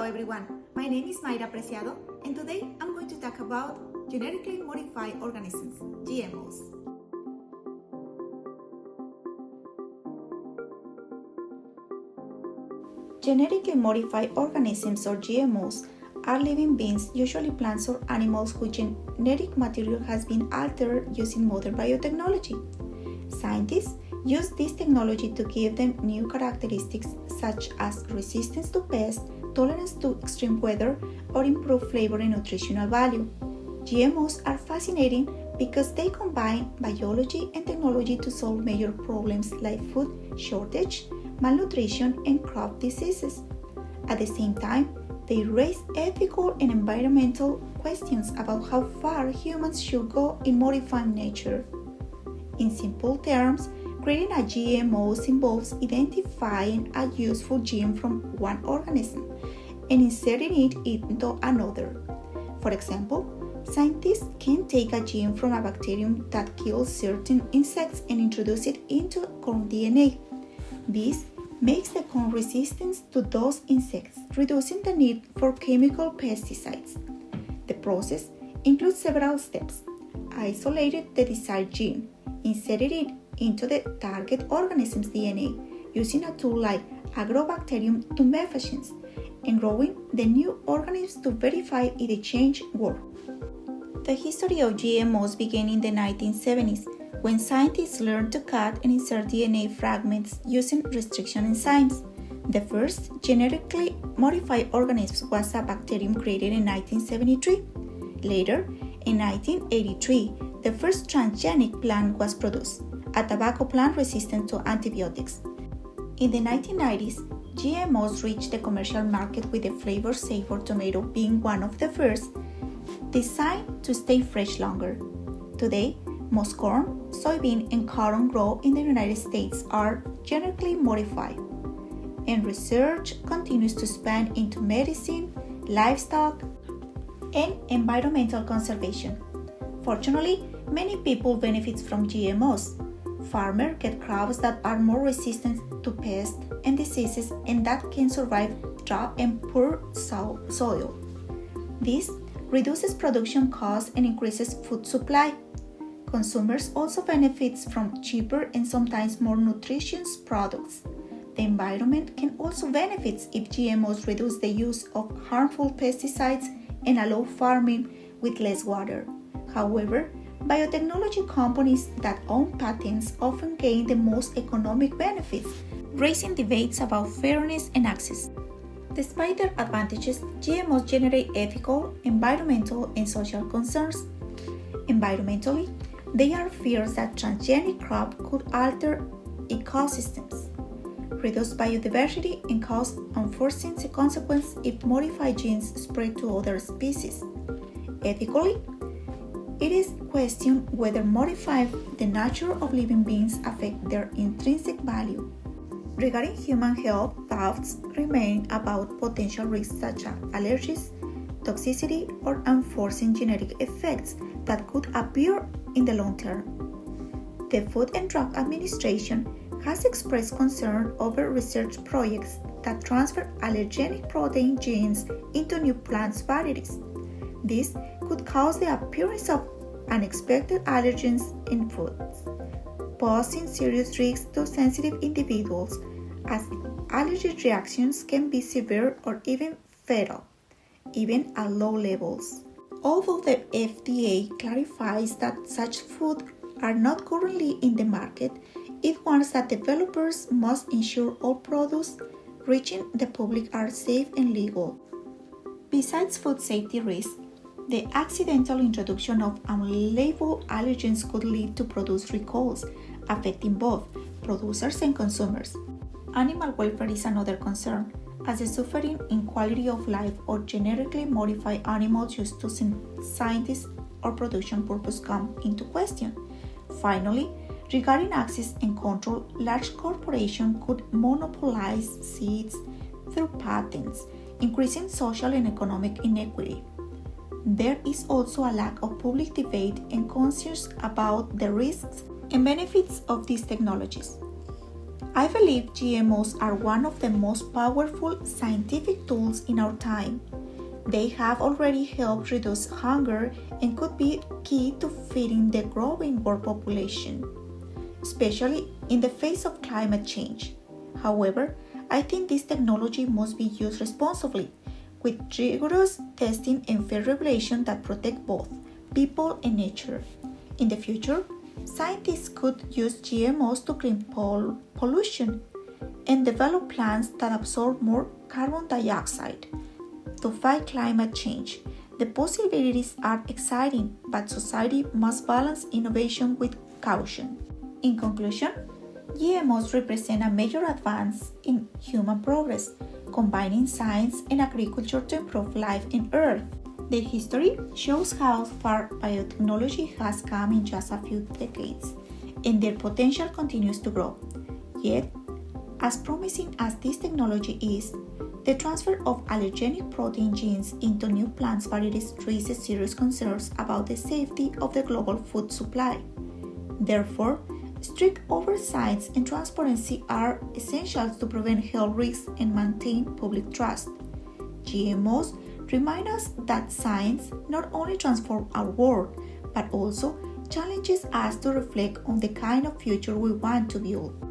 Hello everyone, my name is Mayra and today I'm going to talk about genetically modified organisms, GMOs. Genetically modified organisms or GMOs are living beings, usually plants or animals whose genetic material has been altered using modern biotechnology. Scientists use this technology to give them new characteristics such as resistance to pests, tolerance to extreme weather, or improved flavor and nutritional value. GMOs are fascinating because they combine biology and technology to solve major problems like food shortage, malnutrition, and crop diseases. At the same time, they raise ethical and environmental questions about how far humans should go in modifying nature. In simple terms, creating a GMO involves identifying a useful gene from one organism and inserting it into another. For example, scientists can take a gene from a bacterium that kills certain insects and introduce it into corn DNA. This makes the corn resistant to those insects, reducing the need for chemical pesticides. The process includes several steps. Isolated the desired gene, inserted it into the target organism's DNA using a tool like Agrobacterium tumefaciens, and growing the new organisms to verify if the change worked. The history of GMOs began in the 1970s when scientists learned to cut and insert DNA fragments using restriction enzymes. The first genetically modified organism was a bacterium created in 1973. Later, in 1983, the first transgenic plant was produced, a tobacco plant resistant to antibiotics. In the 1990s, GMOs reached the commercial market with the flavor savor tomato being one of the first, designed to stay fresh longer. Today, most corn, soybean, and cotton grown in the United States are genetically modified, and research continues to expand into medicine, livestock, and environmental conservation. Fortunately, many people benefit from GMOs. Farmers get crops that are more resistant to pests and diseases and that can survive drought and poor soil. This reduces production costs and increases food supply. Consumers also benefit from cheaper and sometimes more nutritious products. The environment can also benefit if GMOs reduce the use of harmful pesticides and allow farming with less water. However, biotechnology companies that own patents often gain the most economic benefits, raising debates about fairness and access. Despite their advantages, GMOs generate ethical, environmental, and social concerns. Environmentally, there are fears that transgenic crops could alter ecosystems, reduce biodiversity, and cause unforeseen consequences if modified genes spread to other species. Ethically, it is questioned whether modifying the nature of living beings affect their intrinsic value. Regarding human health, doubts remain about potential risks such as allergies, toxicity, or unforeseen genetic effects that could appear in the long term. The Food and Drug Administration has expressed concern over research projects that transfer allergenic protein genes into new plant varieties. This could cause the appearance of unexpected allergens in foods, posing serious risks to sensitive individuals, as allergy reactions can be severe or even fatal, even at low levels. Although the FDA clarifies that such foods are not currently in the market, it warns that developers must ensure all products reaching the public are safe and legal. Besides food safety risks, the accidental introduction of unlabeled allergens could lead to product recalls, affecting both producers and consumers. Animal welfare is another concern, as the suffering in quality of life of genetically modified animals used to scientists or production purpose come into question. Finally, regarding access and control, large corporations could monopolize seeds through patents, increasing social and economic inequity. There is also a lack of public debate and conscience about the risks and benefits of these technologies. I believe GMOs are one of the most powerful scientific tools in our time. They have already helped reduce hunger and could be key to feeding the growing world population, especially in the face of climate change. However, I think this technology must be used responsibly, with rigorous testing and fair regulation that protect both people and nature. In the future, scientists could use GMOs to clean pollution and develop plants that absorb more carbon dioxide to fight climate change. The possibilities are exciting, but society must balance innovation with caution. In conclusion, GMOs represent a major advance in human progress, combining science and agriculture to improve life on Earth. Their history shows how far biotechnology has come in just a few decades, and their potential continues to grow. Yet, as promising as this technology is, the transfer of allergenic protein genes into new plant varieties raises serious concerns about the safety of the global food supply. Therefore, strict oversight and transparency are essential to prevent health risks and maintain public trust. GMOs remind us that science not only transforms our world, but also challenges us to reflect on the kind of future we want to build.